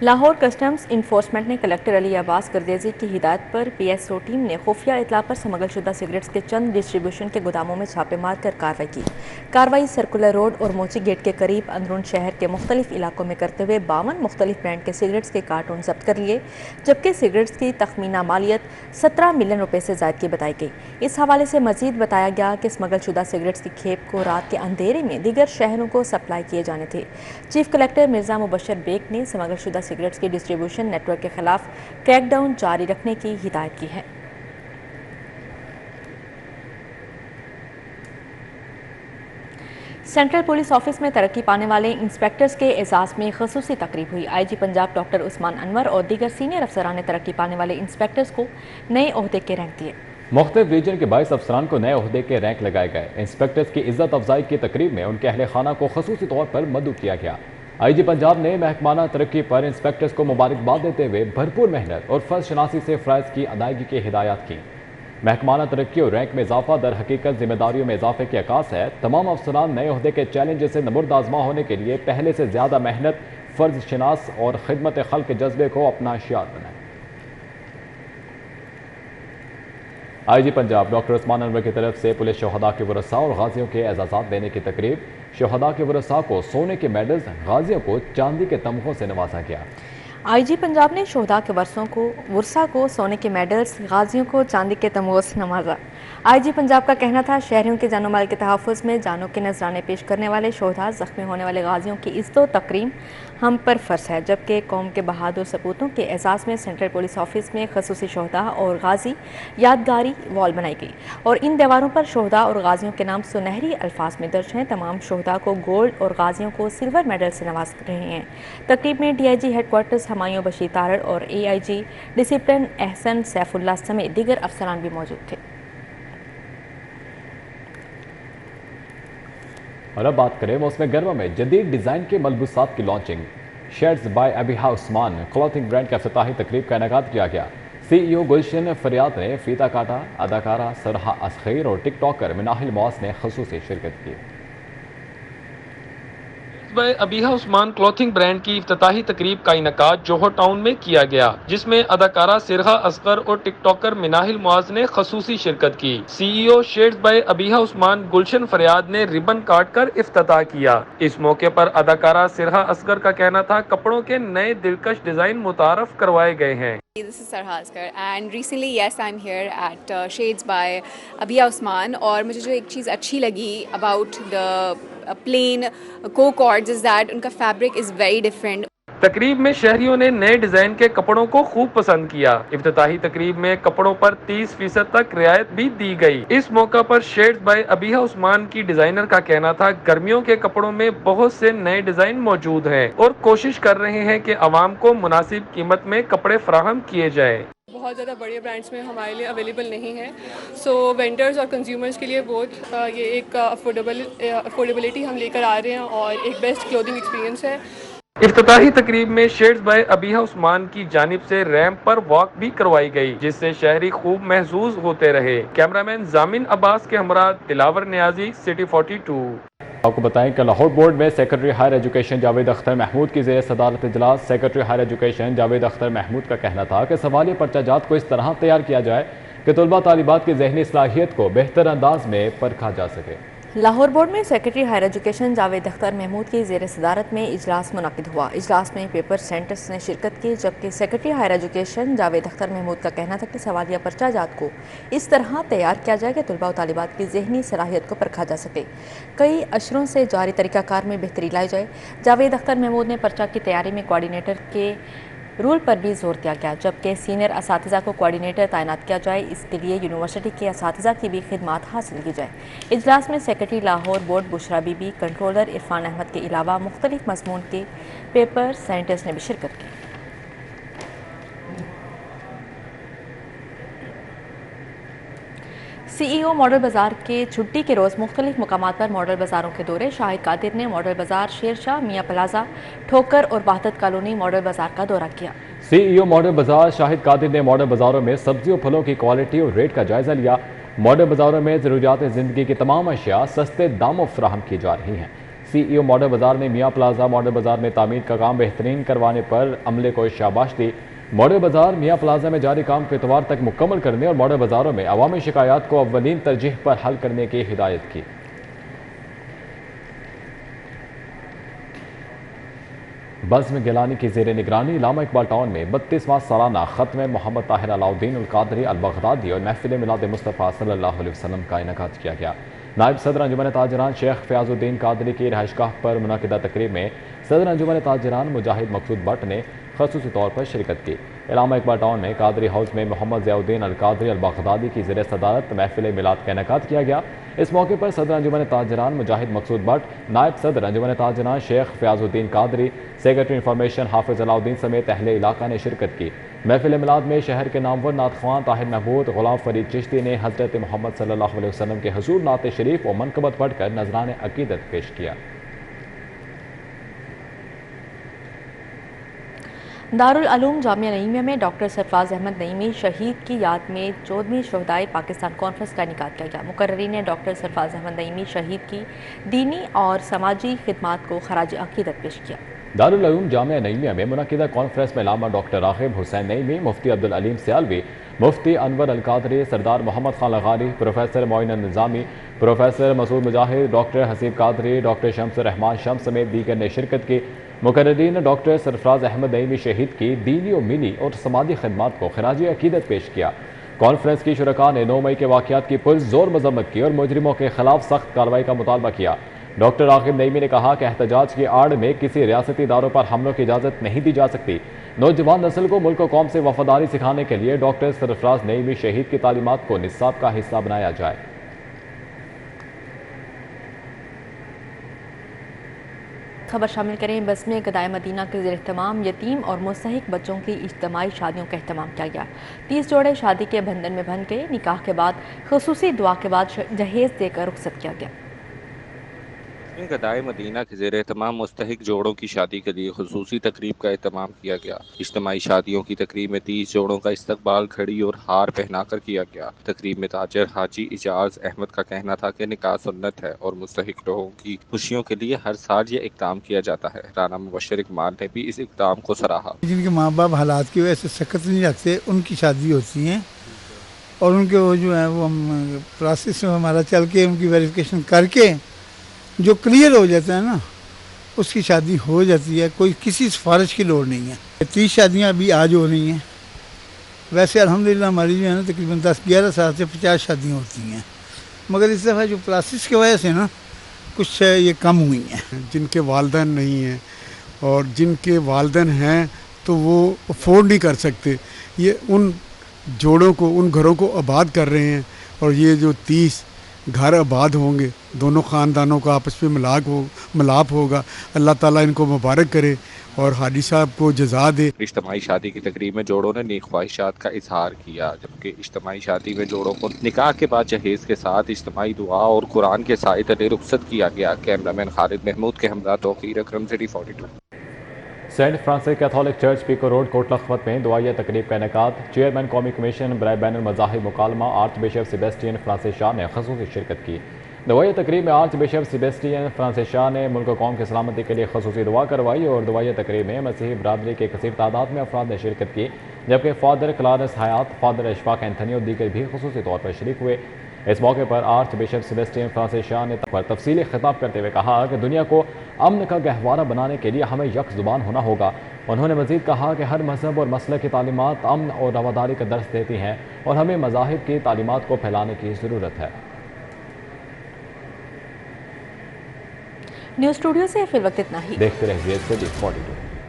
Lahore customs enforcement نے collector علی عباس گردیزی کی ہدایت پر پی ایس او ٹیم نے خفیہ اطلاع پر سمگل شدہ سگریٹس کے چند ڈسٹریبیوشن کے گوداموں میں چھاپے مار کر کارروائی کی۔ کارروائی سرکولر روڈ اور موچی گیٹ کے قریب اندرون شہر کے مختلف علاقوں میں کرتے ہوئے 52 مختلف برانڈ کے سگریٹس کے کارٹون ضبط کر لیے، جبکہ سگریٹس کی تخمینہ مالیت 17 ملین روپے سے زائد کی بتائی گئی۔ اس حوالے سے مزید بتایا گیا کہ اسمگل شدہ سگریٹس کی کھیپ کو رات کے اندھیرے میں دیگر شہروں کو سپلائی کیے جانے تھے۔ چیف کلکٹر مرزا مبشر بیگ نے اسمگل شدہ سگریٹس کی ڈسٹریبیوشن نیٹ ورک کے خلاف کریک ڈاؤن جاری رکھنے کی ہدایت کی ہے۔ سینٹرل پولیس آفس میں ترقی پانے والے انسپیکٹرز کے اعزاز میں خصوصی تقریب ہوئی۔ آئی جی پنجاب ڈاکٹر عثمان انور اور دیگر سینئر افسران نے ترقی پانے والے انسپیکٹرز کو نئے عہدے کے رینک دیے۔ مختلف ریجن کے 22 افسران کو نئے عہدے کے رینک لگائے گئے۔ انسپیکٹرز کی عزت افزائی کی تقریب میں ان کے اہل خانہ کو خصوصی طور پر مدعو کیا گیا۔ آئی جی پنجاب نے محکمانہ ترقی پر انسپیکٹرز کو مبارکباد دیتے ہوئے بھرپور محنت اور فرض شناسی سے فرائض کی ادائیگی کی ہدایات کی۔ محکمانہ ترقی اور رینک میں اضافہ در حقیقت ذمہ داریوں میں اضافے کی عکاس ہے۔ تمام افسران نئے عہدے کے چیلنج سے نمرد آزما ہونے کے لیے پہلے سے زیادہ محنت، فرض شناس اور خدمت خلق کے جذبے کو اپنا شعار بنائیں۔ آئی جی پنجاب ڈاکٹر عثمان انور کی طرف سے پولیس شہداء کے ورثاء اور غازیوں کے اعزازات دینے کی تقریب۔ شہداء کے ورثاء کو سونے کے میڈلز، غازیوں کو چاندی کے تمغوں سے نوازا گیا۔ آئی جی پنجاب نے شہداء کے ورثاء کو سونے کے میڈلز، غازیوں کو چاندی کے تمغوں سے نوازا۔ آئی جی پنجاب کا کہنا تھا شہریوں کے جان و مال کے تحفظ میں جانوں کے نذرانے پیش کرنے والے شہداء، زخمی ہونے والے غازیوں کی عزت و تکریم ہم پر فرض ہے، جبکہ قوم کے بہادر سپوتوں کے اعزاز میں سینٹرل پولیس آفس میں خصوصی شہداء اور غازی یادگاری وال بنائی گئی اور ان دیواروں پر شہداء اور غازیوں کے نام سنہری الفاظ میں درج ہیں۔ تمام شہداء کو گولڈ اور غازیوں کو سلور میڈل سے نواز رہے ہیں۔ تقریب میں D I G headquarters Humayun Bashir Tarar اور اے آئی جی ڈسپلن احسن سیف اللہ سمیت دیگر افسران بھی موجود تھے۔ اور اب بات کریں موسم گرما میں جدید ڈیزائن کے ملبوسات کی launching. Sheds by Abiha Usman clothing brand کا افتتاحی تقریب کا انعقاد کیا گیا۔ سی ای او گلشن فریاد نے فیتہ کاٹا، اداکارہ سرحا اصغیر اور ٹک ٹاکر مناہل معاذ نے خصوصی شرکت کی۔ By Abiha Usman clothing brand کی افتتاحی تقریب کا انعقاد جوہر ٹاؤن میں کیا گیا، جس میں اداکارہ سرحا اصغر اور ٹک ٹاکر مناہل معاذ نے خصوصی شرکت کی۔ سی ای او شیڈز بائی ابیہا عثمان گلشن فریاد نے ربن کاٹ کر افتتاح کیا۔ اس موقع پر اداکارہ سرحا اصغر کا کہنا تھا کپڑوں کے نئے دلکش ڈیزائن متعارف کروائے گئے ہیں۔ This is Sarha Asghar and recently yes I'm here at Shades by Abhiya Usman اور مجھے جو ایک چیز اچھی لگی about the plain co-cords is that ان کا fabric is very different۔ تقریب میں شہریوں نے نئے ڈیزائن کے کپڑوں کو خوب پسند کیا۔ افتتاحی تقریب میں کپڑوں پر 30% تک رعایت بھی دی گئی۔ اس موقع پر شیڈز بائی ابیہا عثمان کی ڈیزائنر کا کہنا تھا گرمیوں کے کپڑوں میں بہت سے نئے ڈیزائن موجود ہیں اور کوشش کر رہے ہیں کہ عوام کو مناسب قیمت میں کپڑے فراہم کیے جائیں۔ بہت زیادہ بڑے برانڈس میں ہمارے لیے اویلیبل نہیں ہے، سو وینڈرز اور کنزیومرز کے لیے بہت یہ ایک افورڈیبلٹی ہم لے کر آ رہے ہیں اور ایک بیسٹ کلودنگ ایکسپیرینس ہے۔ افتتاحی تقریب میں شیڈز بائی ابیہا عثمان کی جانب سے ریمپ پر واک بھی کروائی گئی، جس سے شہری خوب محظوظ ہوتے رہے۔ کیمرامین زامن عباس کے ہمراہ دلاور نیازی، سٹی 42۔ آپ کو بتائیں کہ لاہور بورڈ میں secretary higher education Javed Akhtar Mahmood کی زیر صدارت اجلاس۔ Secretary higher education Javed Akhtar Mahmood کا کہنا تھا کہ سوالیہ پرچہ جات کو اس طرح تیار کیا جائے کہ طلبہ طالبات کی ذہنی صلاحیت کو بہتر انداز میں پرکھا جا سکے۔ لاہور بورڈ میں secretary higher education Javed Akhtar Mahmood کی زیر صدارت میں اجلاس منعقد ہوا۔ اجلاس میں پیپر سینٹرز نے شرکت کی، جبکہ secretary higher education Javed Akhtar Mahmood کا کہنا تھا کہ سوالیہ پرچہ جات کو اس طرح تیار کیا جائے کہ طلباء و طالبات کی ذہنی صلاحیت کو پرکھا جا سکے، کئی اشروں سے جاری طریقہ کار میں بہتری لائی جائے۔ جاوید اختر محمود نے پرچہ کی تیاری میں کوارڈینیٹر کے رول پر بھی زور دیا گیا، جبکہ سینئر اساتذہ کو کوارڈینیٹر تعینات کیا جائے، اس کے لیے یونیورسٹی کے اساتذہ کی بھی خدمات حاصل کی جائے۔ اجلاس میں سیکرٹری لاہور بورڈ بشرا بی بی، کنٹرولر عرفان احمد کے علاوہ مختلف مضمون کے پیپر سائنٹسٹ نے بھی شرکت کی۔ سی ای او ماڈل بازار کے چھٹی کے روز مختلف مقامات پر ماڈل بازاروں کے دورے۔ شاہد قادر نے ماڈل بازار، شیر شاہ، میاں پلازا، ٹھوکر اور وحدت کالونی ماڈل بازار کا دورہ کیا۔ سی ای او ماڈل بازار شاہد قادر نے ماڈل بازاروں میں سبزی و پھلوں کی کوالٹی اور ریٹ کا جائزہ لیا۔ ماڈل بازاروں میں ضروریات زندگی کی تمام اشیاء سستے داموں فراہم کی جا رہی ہیں۔ CEO ماڈل بازار نے میاں پلازا ماڈل بازار میں تعمیر کا کام بہترین کروانے پر عملے کو شاباش دی۔ ماڈل بازار میاں پلازا میں جاری کام کو اتوار تک مکمل کرنے اور ماڈل بازاروں میں عوامی شکایات کو اولین ترجیح پر حل کرنے کی ہدایت کی۔ بزم گیلانی کی زیر نگرانی علامہ اقبال ٹاؤن میں 32واں سالانہ ختم محمد طاہر علاؤدین القادری البغدادی اور محفل میلاد مصطفیٰ صلی اللہ علیہ وسلم کا انعقاد کیا گیا۔ نائب صدر انجمن تاجران شیخ فیاض الدین قادری کی رہائش گاہ پر منعقدہ تقریب میں صدر انجمن تاجران مجاہد مقصود بٹ نے خصوصی طور پر شرکت کی۔ علامہ اقبال ٹاؤن میں قادری ہاؤس میں محمد ضیاء الدین القادری البغدادی کی زیر صدارت محفل میلاد کا انعقاد کیا گیا۔ اس موقع پر صدر انجمن تاجران مجاہد مقصود بٹ، نائب صدر انجمن تاجران شیخ فیاض الدین قادری، سیکرٹری انفارمیشن حافظ علاؤدین سمیت اہل علاقہ نے شرکت کی۔ محفل میلاد میں شہر کے نامور نعت خواں طاہر محمود غلام فرید چشتی نے حضرت محمد صلی اللہ علیہ وسلم کے حضور نعت شریف و منقبت پڑھ کر نذران عقیدت پیش کیا۔ دارالعلوم جامعہ نعیمیہ میں ڈاکٹر سرفراز احمد نعیمی شہید کی یاد میں 14ویں شہدائے پاکستان کانفرنس کا انعقاد کیا گیا۔ مقررین نے ڈاکٹر سرفراز احمد نعیمی شہید کی دینی اور سماجی خدمات کو خراج عقیدت پیش کیا۔ دارالعلوم جامعہ نعیمیہ میں منعقدہ کانفرنس میں علامہ ڈاکٹر راغب حسین نعیمی، مفتی عبدالعلیم سیالوی، مفتی انور القادری، سردار محمد خان لغاری، پروفیسر معین النظامی، پروفیسر مسعود مجاہد، ڈاکٹر حسیب قادری، ڈاکٹر شمس الرحمان شمس سمیت دیگر نے شرکت کی۔ مقررین نے ڈاکٹر سرفراز احمد نعیمی شہید کی دینی و ملی اور سماجی خدمات کو خراج عقیدت پیش کیا۔ کانفرنس کی شرکاء نے 9 مئی کے واقعات کی پرزور مذمت کی اور مجرموں کے خلاف سخت کارروائی کا مطالبہ کیا۔ ڈاکٹر راغب نعیمی نے کہا کہ احتجاج کی آڑ میں کسی ریاستی اداروں پر حملوں کی اجازت نہیں دی جا سکتی۔ نوجوان نسل کو ملک و قوم سے وفاداری سکھانے کے لیے ڈاکٹر سرفراز نعیمی شہید کی تعلیمات کو نصاب کا حصہ بنایا جائے۔ خبر شامل کریں۔ بزم گدائے مدینہ کے زیر اہتمام یتیم اور مستحق بچوں کی اجتماعی شادیوں کا اہتمام کیا گیا۔ 30 جوڑے شادی کے بندھن میں بندھ گئے۔ نکاح کے بعد خصوصی دعا کے بعد جہیز دے کر رخصت کیا گیا۔ گدائے مدینہ کے زیر اہتمام مستحق جوڑوں کی شادی کے لیے خصوصی تقریب کا اہتمام کیا گیا۔ اجتماعی شادیوں کی تقریب میں 30 جوڑوں کا استقبال گھڑی اور ہار پہنا کر کیا گیا۔ تقریب میں تاجر حاجی اعجاز احمد کا کہنا تھا کہ نکاح سنت ہے اور مستحق لوگوں کی خوشیوں کے لیے ہر سال یہ اقدام کیا جاتا ہے۔ رانا مبشر اقبال نے بھی اس اقدام کو سراہا۔ جن کے ماں باپ حالات کی وجہ سے سخت نہیں رکھتے ان کی شادی ہوتی ہیں اور ان کے وہ جو ہے وہ ہم پروسیس میں ہمارا چل کے ان کی ویریفیکیشن کر کے جو کلیئر ہو جاتا ہے نا اس کی شادی ہو جاتی ہے۔ کوئی کسی سفارش کی لوڑ نہیں ہے۔ 30 شادیاں ابھی آج ہو رہی ہیں۔ ویسے الحمدللہ ہماری جو ہے نا تقریباً 10-11 سال سے 50 شادیاں ہوتی ہیں، مگر اس دفعہ جو پروسیس کی وجہ سے نا کچھ یہ کم ہوئی ہیں۔ جن کے والدین نہیں ہیں اور جن کے والدین ہیں تو وہ افورڈ نہیں کر سکتے، یہ ان جوڑوں کو ان گھروں کو آباد کر رہے ہیں اور یہ جو 30 گھر آباد ہوں گے دونوں خاندانوں کا آپس میں ملاپ ہوگا۔ اللہ تعالیٰ ان کو مبارک کرے اور حاجی صاحب کو جزا دے۔ اجتماعی شادی کی تقریب میں جوڑوں نے نیک خواہشات کا اظہار کیا، جبکہ اجتماعی شادی میں جوڑوں کو نکاح کے بعد جہیز کے ساتھ اجتماعی دعا اور قرآن کے سائے تلے رخصت کیا گیا۔ کیمرہ مین خالد محمود کے ہمراہ Tauqeer Akram city 42۔ Saint Francis Catholic church Peco road Kot Lakhpat میں دعائیہ تقریب کا انعقاد۔ چیئرمین قومی کمیشن برائے بین المذاہب مکالمہ آرچ بشپ سیبیسٹین فرانسس شاہ نے خصوصی شرکت کی۔ دعائیہ تقریب میں آرچ بشپ سیبیسٹین فرانسس شاہ نے ملک و قوم کی سلامتی کے لیے خصوصی دعا کروائی اور دعائیہ تقریب میں مسیحی برادری کے کثیر تعداد میں افراد نے شرکت کی، جبکہ فادر کلارنس حیات، فادر اشفاق اینتھنی اور دیگر بھی خصوصی طور پر شریک ہوئے۔ اس موقع پر آرچ بشپ سیبیسٹین فرانسس شاہ نے تفصیلی خطاب کرتے ہوئے کہا کہ دنیا کو امن کا گہوارہ بنانے کے لیے ہمیں یک زبان ہونا ہوگا۔ انہوں نے مزید کہا کہ ہر مذہب اور مسلک کی تعلیمات امن اور رواداری کا درس دیتی ہیں اور ہمیں مذاہب کی تعلیمات کو پھیلانے کی ضرورت ہے۔ نیوز اسٹوڈیو سے فی الوقت اتنا ہی۔ دیکھتے رہیے 42۔